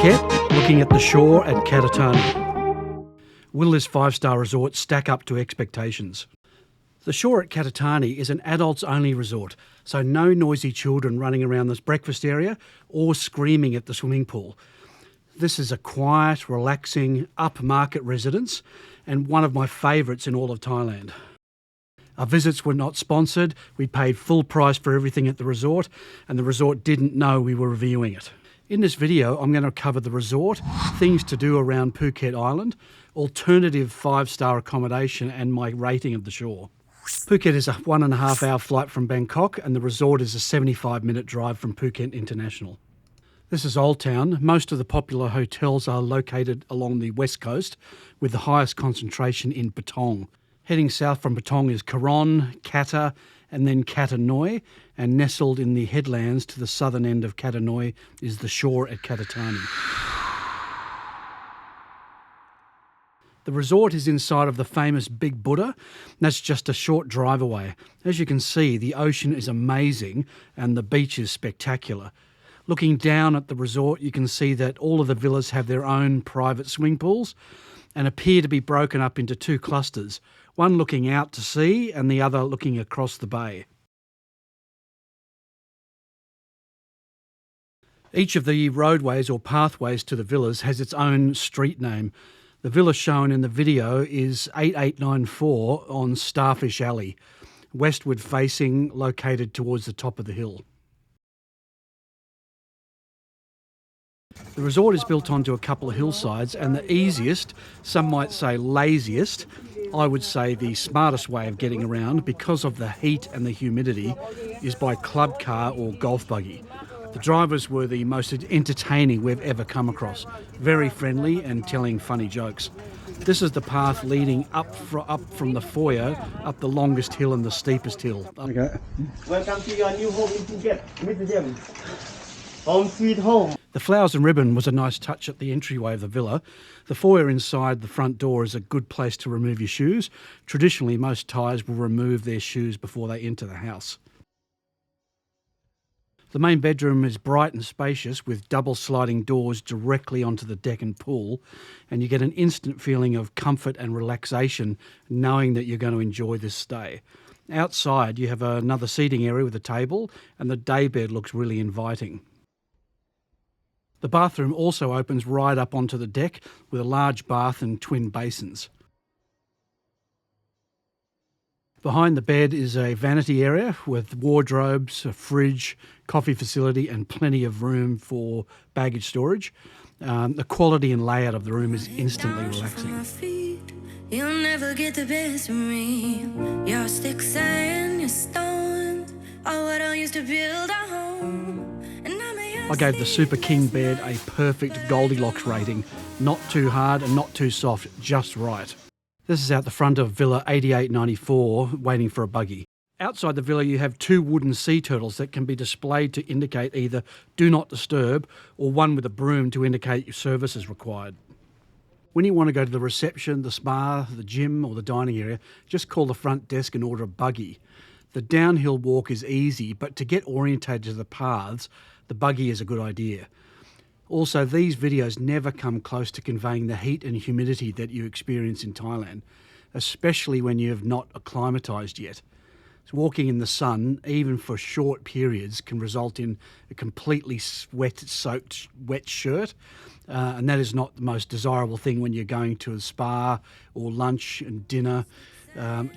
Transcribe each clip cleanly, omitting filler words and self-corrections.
Phuket, looking at the shore at Katathani. Will this five-star resort stack up to expectations? The shore at Katathani is an adults-only resort, so no noisy children running around this breakfast area or screaming at the swimming pool. This is a quiet, relaxing, upmarket residence and one of my favourites in all of Thailand. Our visits were not sponsored, we paid full price for everything at the resort, and the resort didn't know we were reviewing it. In this video, I'm going to cover the resort, things to do around Phuket Island, alternative five-star accommodation and my rating of the shore. Phuket is a 1.5 hour flight from Bangkok and the resort is a 75-minute drive from Phuket International. This is Old Town. Most of the popular hotels are located along the west coast with the highest concentration in Patong. Heading south from Patong is Karon, Kata and then Kata and nestled in the headlands to the southern end of Kata is the shore at Katathani. The resort is inside of the famous Big Buddha. That's just a short drive away. As you can see, the ocean is amazing and the beach is spectacular. Looking down at the resort, you can see that all of the villas have their own private swimming pools and appear to be broken up into two clusters, one looking out to sea and the other looking across the bay. Each of the roadways or pathways to the villas has its own street name. The villa shown in the video is 8894 on Starfish Alley, westward facing, located towards the top of the hill. The resort is built onto a couple of hillsides and the easiest, some might say laziest, I would say the smartest way of getting around because of the heat and the humidity is by club car or golf buggy. The drivers were the most entertaining we've ever come across, very friendly and telling funny jokes. This is the path leading up from the foyer, up the longest hill and the steepest hill. Okay. Welcome to your new home in Phuket, Mr. James. Home sweet home. The flowers and ribbon was a nice touch at the entryway of the villa. The foyer inside the front door is a good place to remove your shoes. Traditionally, most Thais will remove their shoes before they enter the house. The main bedroom is bright and spacious with double sliding doors directly onto the deck and pool, and you get an instant feeling of comfort and relaxation knowing that you're going to enjoy this stay. Outside you have another seating area with a table and the daybed looks really inviting. The bathroom also opens right up onto the deck with a large bath and twin basins. Behind the bed is a vanity area with wardrobes, a fridge, coffee facility and plenty of room for baggage storage. The quality and layout of the room is instantly relaxing. You'll never get the best of me. Your sticks and your stones are what I used to build a home. I gave the Super King bed a perfect Goldilocks rating. Not too hard and not too soft, just right. This is out the front of Villa 8894, waiting for a buggy. Outside the villa you have two wooden sea turtles that can be displayed to indicate either do not disturb or one with a broom to indicate your service is required. When you want to go to the reception, the spa, the gym or the dining area, just call the front desk and order a buggy. The downhill walk is easy, but to get orientated to the paths, the buggy is a good idea. Also, these videos never come close to conveying the heat and humidity that you experience in Thailand, especially when you have not acclimatised yet. So walking in the sun, even for short periods, can result in a completely soaked, wet shirt, and that is not the most desirable thing when you're going to a spa or lunch and dinner.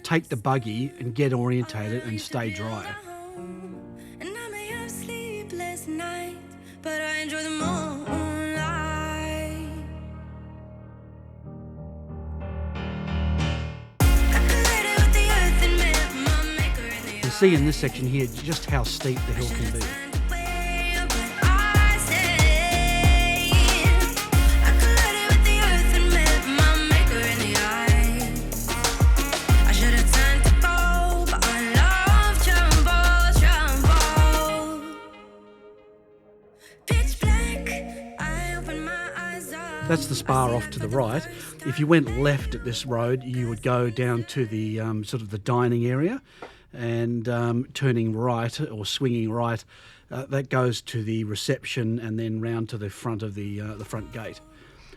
Take the buggy and get orientated and stay dry. But I enjoy the moonlight. You see in this section here just how steep the hill can be. That's the spa off to the right. If you went left at this road, you would go down to the sort of the dining area. and turning right or swinging right, that goes to the reception and then round to the front of the front gate.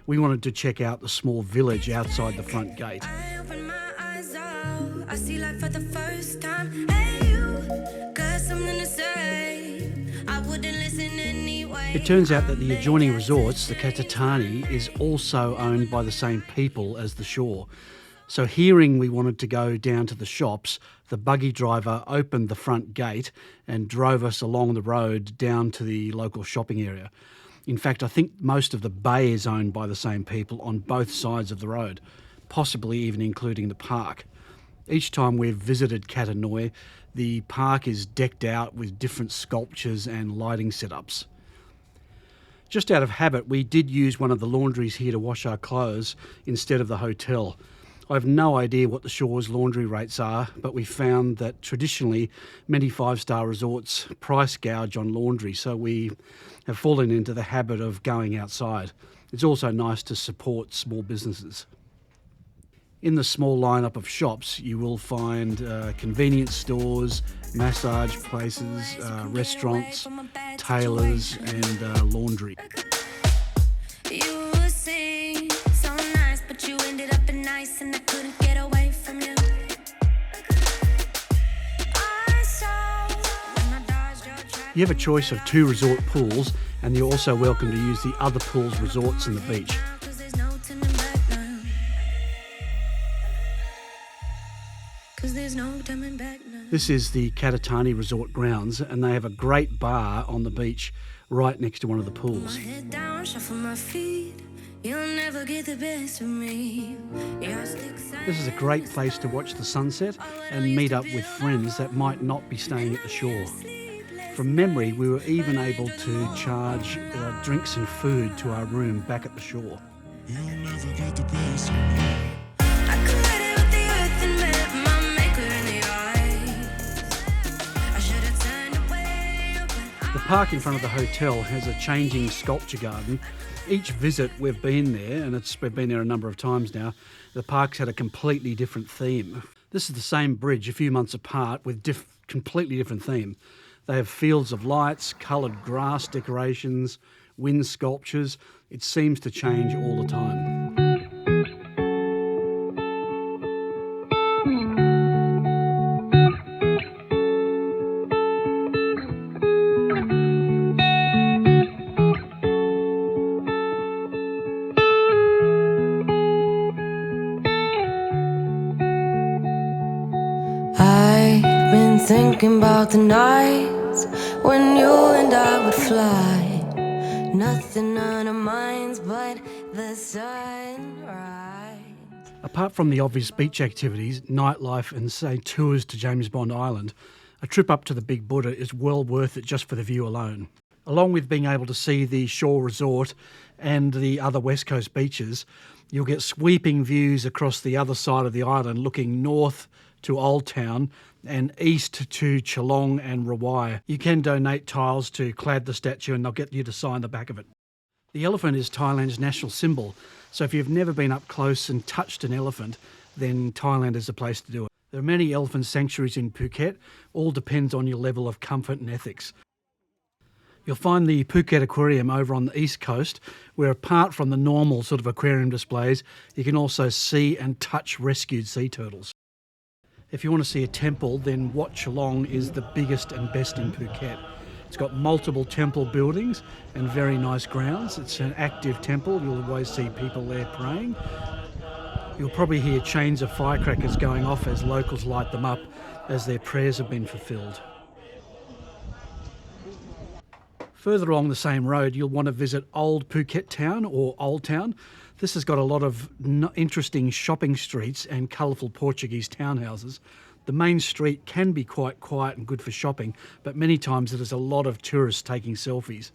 We wanted to check out the small village outside the front gate. I open my eyes up, I see life for the first time. Hey, you got something to say, I wouldn't listen anyway. It turns out that the adjoining resorts, the Katathani, is also owned by the same people as the shore. So hearing we wanted to go down to the shops, the buggy driver opened the front gate and drove us along the road down to the local shopping area. In fact, I think most of the bay is owned by the same people on both sides of the road, possibly even including the park. Each time we've visited Katathani, the park is decked out with different sculptures and lighting setups. Just out of habit, we did use one of the laundries here to wash our clothes instead of the hotel. I have no idea what the shore's laundry rates are, but we found that traditionally many five-star resorts price gouge on laundry, so we have fallen into the habit of going outside. It's also nice to support small businesses. In the small lineup of shops, you will find convenience stores, massage places, restaurants, tailors and laundry. You were saying so nice, but you ended up in nice, and I couldn't get away from you. I saw when I dodged your trap. You have a choice of 2 resort pools, and you're also welcome to use the other pools, resorts and the beach. 'Cause there's no turning back now. 'Cause there's no turning back now. This is the Katathani Resort grounds, and they have a great bar on the beach right next to one of the pools. Head down, shuffle my feet. You'll never get the best of me. This is a great place to watch the sunset and meet up with friends that might not be staying at the shore. From memory, we were even able to charge drinks and food to our room back at the shore. I collided with the earth and met my maker in the eyes. I should have turned away, but The park in front of the hotel has a changing sculpture garden. Each visit we've been there, and we've been there a number of times now, the park's had a completely different theme. This is the same bridge a few months apart with completely different theme. They have fields of lights, coloured grass decorations, wind sculptures. It seems to change all the time. I've been thinking about the nights when you and I would fly. Nothing on our minds but the sunrise. Apart from the obvious beach activities, nightlife and, say, tours to James Bond Island, a trip up to the Big Buddha is well worth it just for the view alone. Along with being able to see the shore resort and the other West Coast beaches, you'll get sweeping views across the other side of the island looking north to Old Town and east to Geelong and Rawai. You can donate tiles to clad the statue and they'll get you to sign the back of it. The elephant is Thailand's national symbol, so if you've never been up close and touched an elephant, then Thailand is the place to do it. There are many elephant sanctuaries in Phuket, all depends on your level of comfort and ethics. You'll find the Phuket Aquarium over on the east coast, where apart from the normal sort of aquarium displays, you can also see and touch rescued sea turtles. If you want to see a temple, then Wat Geelong is the biggest and best in Phuket. It's got multiple temple buildings and very nice grounds. It's an active temple. You'll always see people there praying. You'll probably hear chains of firecrackers going off as locals light them up as their prayers have been fulfilled. Further along the same road, you'll want to visit Old Phuket Town or Old Town. This has got a lot of interesting shopping streets and colourful Portuguese townhouses. The main street can be quite quiet and good for shopping, but many times there's a lot of tourists taking selfies.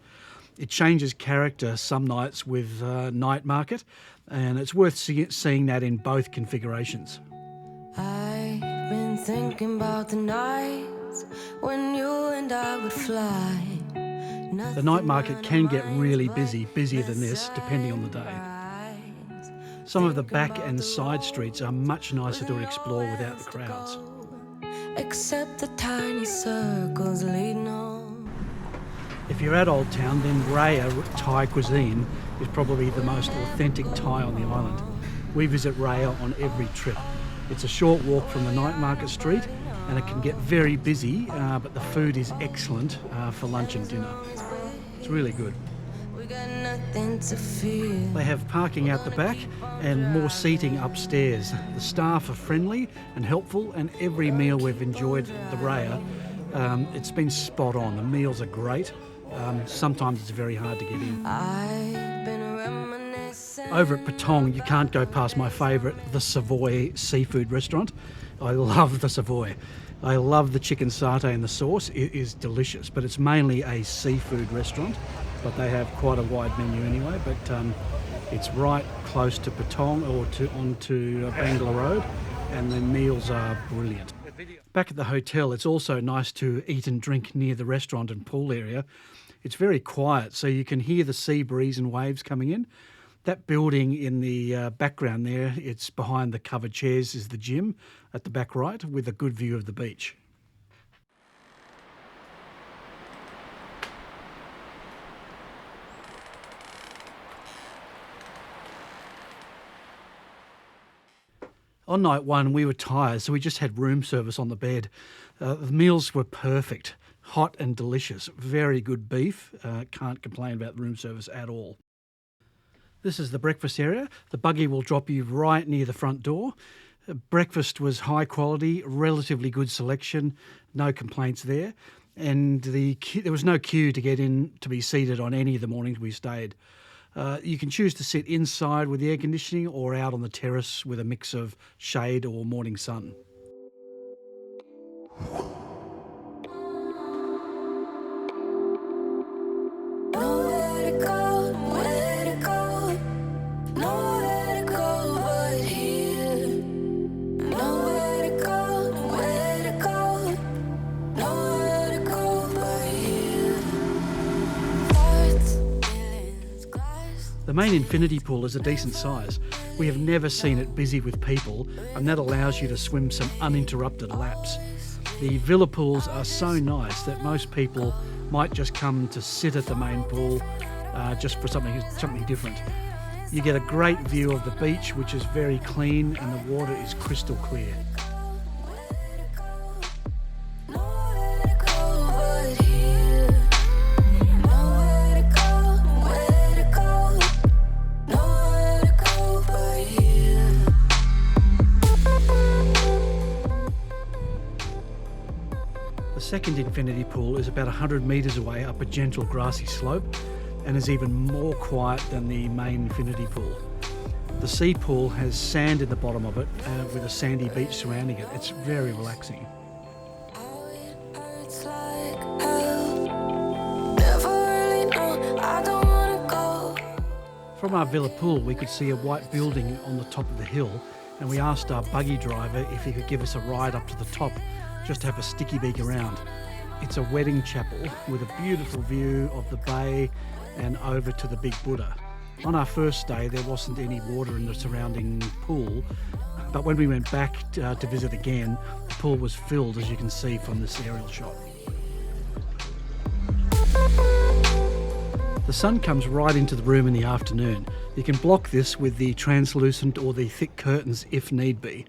It changes character some nights with night market, and it's worth seeing that in both configurations. I've been thinking about the nights when you and I would fly. The night market can get really busy, busier than this, depending on the day. Some of the back and side streets are much nicer to explore without the crowds. except the tiny circles leading home. If you're at Old Town, then Raya Thai cuisine is probably the most authentic Thai on the island. We visit Raya on every trip. It's a short walk from the night market street and it can get very busy, but the food is excellent for lunch and dinner. It's really good. We got nothing to fear. They have parking out the back and more seating upstairs. The staff are friendly and helpful, and every meal we've enjoyed at the Raya, it's been spot on. The meals are great. Sometimes it's very hard to get in. I've been reminiscing. Over at Patong, you can't go past my favourite, the Savoy seafood restaurant. I love the Savoy. I love the chicken satay and the sauce. It is delicious, but it's mainly a seafood restaurant. But they have quite a wide menu anyway. But it's right close to Patong or onto Bangla Road, and the meals are brilliant. Back at the hotel, it's also nice to eat and drink near the restaurant and pool area. It's very quiet, so you can hear the sea breeze and waves coming in. That building in the background there, it's behind the covered chairs, is the gym at the back right with a good view of the beach. On night one, we were tired, so we just had room service on the bed. The meals were perfect, hot and delicious. Very good beef. Can't complain about the room service at all. This is the breakfast area. The buggy will drop you right near the front door. Breakfast was high quality, relatively good selection, no complaints there. And there was no queue to get in to be seated on any of the mornings we stayed. You can choose to sit inside with the air conditioning or out on the terrace with a mix of shade or morning sun. Nowhere to go, where to go, nowhere to go but here. Nowhere to go, where to go, nowhere to go but here. Hearts, feelings, glass. The main infinity pool is a decent size. We have never seen it busy with people, and that allows you to swim some uninterrupted laps. The villa pools are so nice that most people might just come to sit at the main pool just for something different. You get a great view of the beach, which is very clean, and the water is crystal clear. The second infinity pool is about 100 metres away up a gentle grassy slope and is even more quiet than the main infinity pool. The sea pool has sand in the bottom of it with a sandy beach surrounding it. It's very relaxing. From our villa pool, we could see a white building on the top of the hill, and we asked our buggy driver if he could give us a ride up to the top just to have a sticky beak around. It's a wedding chapel with a beautiful view of the bay and over to the big Buddha. On our first day, there wasn't any water in the surrounding pool, but when we went back to visit again, the pool was filled, as you can see from this aerial shot. The sun comes right into the room in the afternoon. You can block this with the translucent or the thick curtains if need be.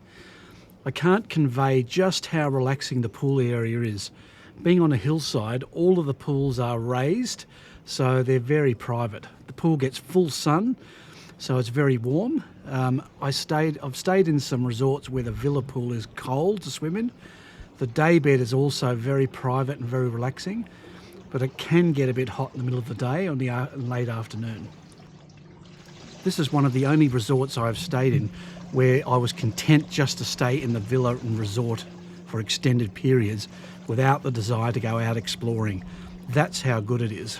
I can't convey just how relaxing the pool area is. Being on a hillside, all of the pools are raised, so they're very private. The pool gets full sun, so it's very warm. I've stayed in some resorts where the villa pool is cold to swim in. The day bed is also very private and very relaxing, but it can get a bit hot in the middle of the day or the late afternoon. This is one of the only resorts I've stayed in where I was content just to stay in the villa and resort for extended periods without the desire to go out exploring. That's how good it is.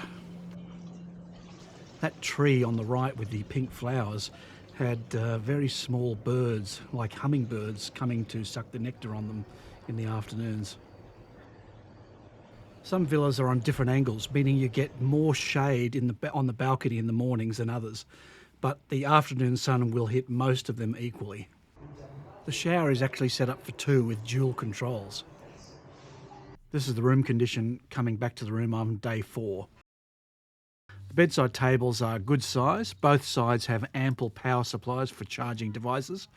That tree on the right with the pink flowers had very small birds, like hummingbirds, coming to suck the nectar on them in the afternoons. Some villas are on different angles, meaning you get more shade on the balcony in the mornings than others, but the afternoon sun will hit most of them equally. The shower is actually set up for two with dual controls. This is the room condition coming back to the room on day 4. The bedside tables are good size. Both sides have ample power supplies for charging devices.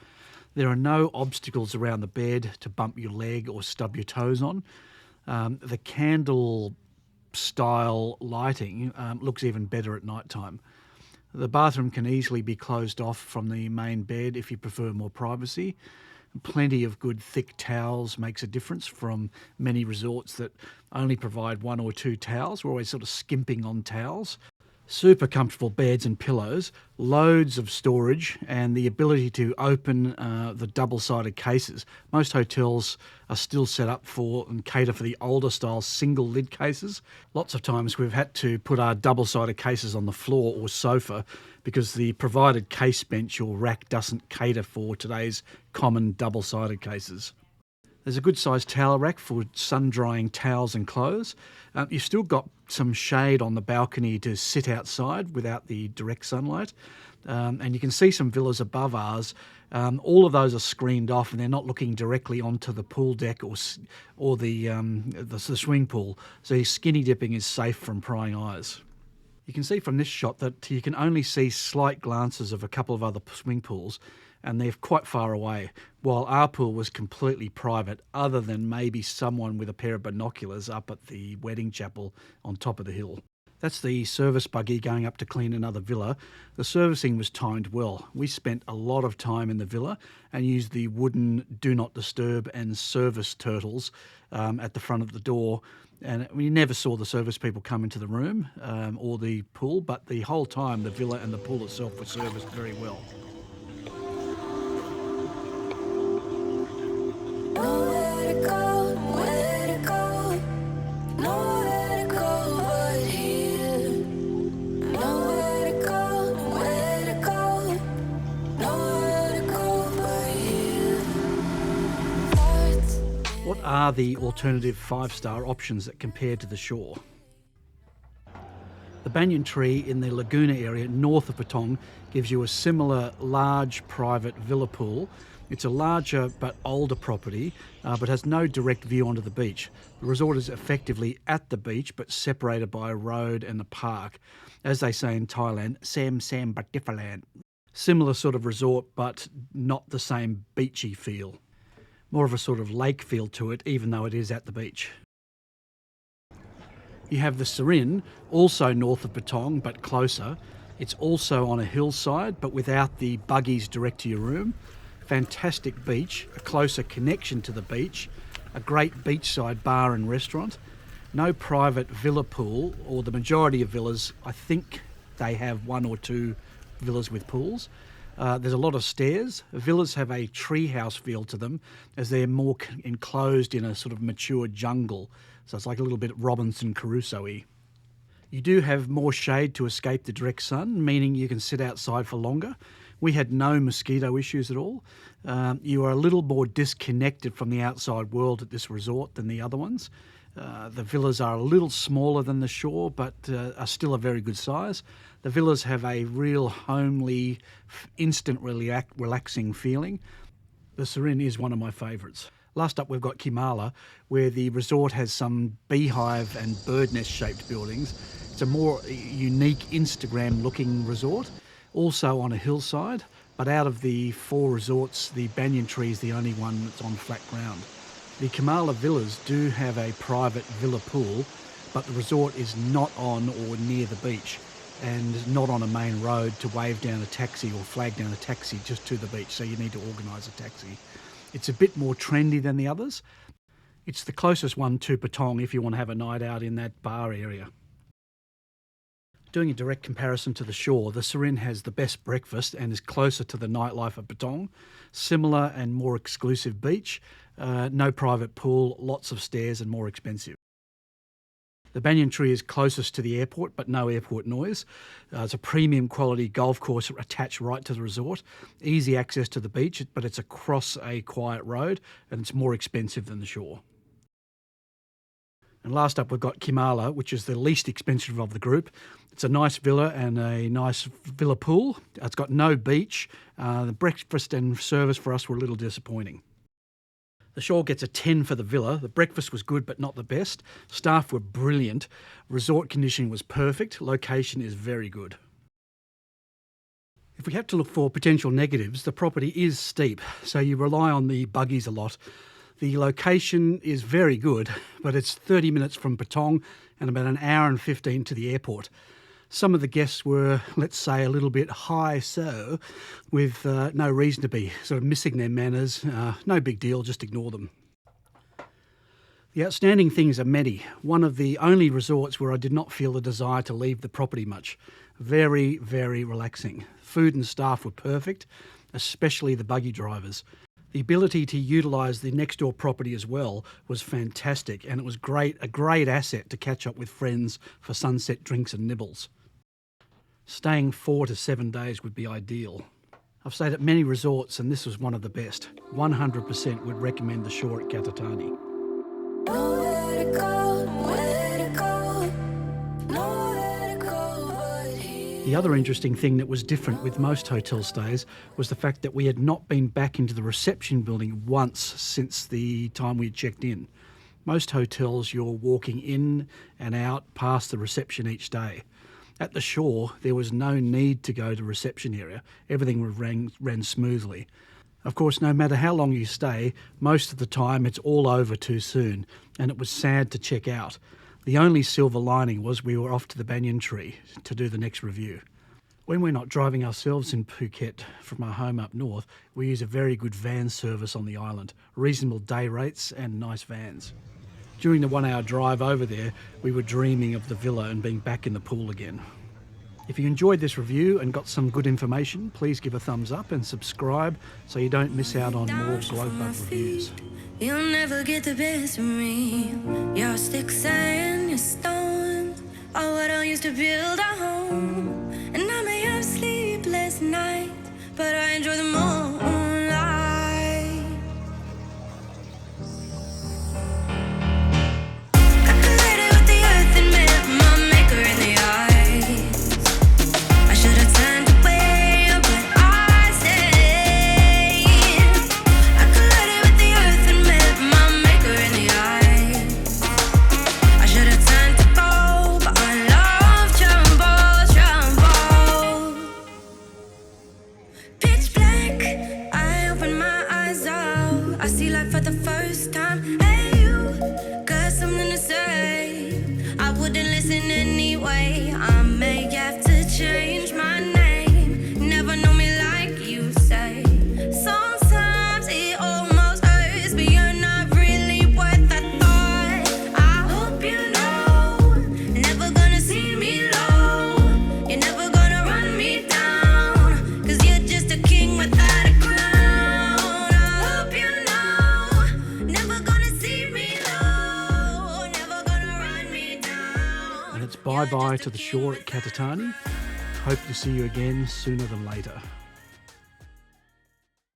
There are no obstacles around the bed to bump your leg or stub your toes on. The candle style lighting looks even better at night time. The bathroom can easily be closed off from the main bed if you prefer more privacy. Plenty of good thick towels makes a difference from many resorts that only provide 1 or 2 towels. We're always sort of skimping on towels. Super comfortable beds and pillows, loads of storage, and the ability to open the double-sided cases. Most hotels are still set up for and cater for the older style single lid cases. Lots of times we've had to put our double-sided cases on the floor or sofa because the provided case bench or rack doesn't cater for today's common double-sided cases. There's a good sized towel rack for sun-drying towels and clothes. You've still got some shade on the balcony to sit outside without the direct sunlight. And you can see some villas above ours. All of those are screened off and they're not looking directly onto the pool deck or the swimming pool. So skinny dipping is safe from prying eyes. You can see from this shot that you can only see slight glances of a couple of other swimming pools, and they're quite far away, while our pool was completely private, other than maybe someone with a pair of binoculars up at the wedding chapel on top of the hill. That's the service buggy going up to clean another villa. The servicing was timed well. We spent a lot of time in the villa and used the wooden do not disturb and service turtles at the front of the door. And we never saw the service people come into the room or the pool, but the whole time the villa and the pool itself were serviced very well. Nowhere to go, where to go, nowhere to go but here. Nowhere to go, where to go, nowhere to go but here. What are the alternative 5-star options that compare to the shore? The banyan tree in the Laguna area north of Patong gives you a similar large private villa pool. It's a larger but older property, but has no direct view onto the beach. The resort is effectively at the beach, but separated by a road and a park. As they say in Thailand, Sam but different. Similar sort of resort, but not the same beachy feel. More of a sort of lake feel to it, even though it is at the beach. You have the Serin, also north of Patong, but closer. It's also on a hillside, but without the buggies direct to your room. Fantastic beach, a closer connection to the beach, a great beachside bar and restaurant. No private villa pool, or the majority of villas, I think they have 1 or 2 villas with pools. There's a lot of stairs. Villas have a treehouse feel to them as they're more enclosed in a sort of mature jungle. So it's like a little bit Robinson Crusoe-y. You do have more shade to escape the direct sun, meaning you can sit outside for longer. We had no mosquito issues at all. You are a little more disconnected from the outside world at this resort than the other ones. The villas are a little smaller than the shore, but are still a very good size. The villas have a real homely, instant relaxing feeling. The Serin is one of my favourites. Last up, we've got Kimala, where the resort has some beehive and bird nest shaped buildings. It's a more unique Instagram looking resort, also on a hillside, but out of the 4 resorts, the banyan tree is the only one that's on flat ground. The Kimala villas do have a private villa pool, but the resort is not on or near the beach and not on a main road to wave down a taxi or flag down a taxi just to the beach, so you need to organise a taxi. It's a bit more trendy than the others. It's the closest one to Patong if you want to have a night out in that bar area. Doing a direct comparison to the shore, the Serin has the best breakfast and is closer to the nightlife of Patong. Similar and more exclusive beach, no private pool, lots of stairs and more expensive. The banyan tree is closest to the airport, but no airport noise. It's a premium quality golf course attached right to the resort. Easy access to the beach, but it's across a quiet road and it's more expensive than the shore. And last up, we've got Kimala, which is the least expensive of the group. It's a nice villa and a nice villa pool. It's got no beach. The breakfast and service for us were a little disappointing. The shore gets a 10 for the villa. The breakfast was good but not the best. Staff were brilliant. Resort conditioning was perfect. Location is very good. If we have to look for potential negatives, the property is steep, so you rely on the buggies a lot. The location is very good, but it's 30 minutes from Patong and about an hour and 15 to the airport. Some of the guests were, let's say, a little bit high-so, with no reason to be, sort of missing their manners. No big deal, just ignore them. The outstanding things are many. One of the only resorts where I did not feel the desire to leave the property much. Very, very relaxing. Food and staff were perfect, especially the buggy drivers. The ability to utilise the next door property as well was fantastic, and it was a great asset to catch up with friends for sunset drinks and nibbles. Staying 4 to 7 days would be ideal. I've stayed at many resorts and this was one of the best. 100% would recommend the shore at Katathani. Nowhere to go, where to go, nowhere to go but here. The other interesting thing that was different with most hotel stays was the fact that we had not been back into the reception building once since the time we had checked in. Most hotels, you're walking in and out past the reception each day. At the shore, there was no need to go to the reception area. Everything ran smoothly. Of course, no matter how long you stay, most of the time it's all over too soon, and it was sad to check out. The only silver lining was we were off to the banyan tree to do the next review. When we're not driving ourselves in Phuket from our home up north, we use a very good van service on the island, reasonable day rates and nice vans. During the 1 hour drive over there, we were dreaming of the villa and being back in the pool again. If you enjoyed this review and got some good information, please give a thumbs up and subscribe so you don't miss out on more Globebug reviews. You'll never get the best of me. Your sticks and your stones are what I used to build a home. And I may have sleepless nights, but I enjoy the moonlight. I collided with the earth and met my maker in the eyes. I should have turned away, but I stayed. I collided with the earth and met my maker in the eyes. I should have turned to go, but my love trembled. Pitch black, I open my eyes out. I see life for the first time. Hey, you got something to say? I wouldn't listen anyway. I may have to change my name. Never know me like you say. Sometimes it almost hurts, but you're not really worth the thought. I hope you know, never gonna see me low. You're never gonna run me down, 'cause you're just a king without a crown. I hope you know, never gonna see me low. Never gonna run me down. And it's bye-bye to the shore at Katathani. Hope to see you again sooner than later.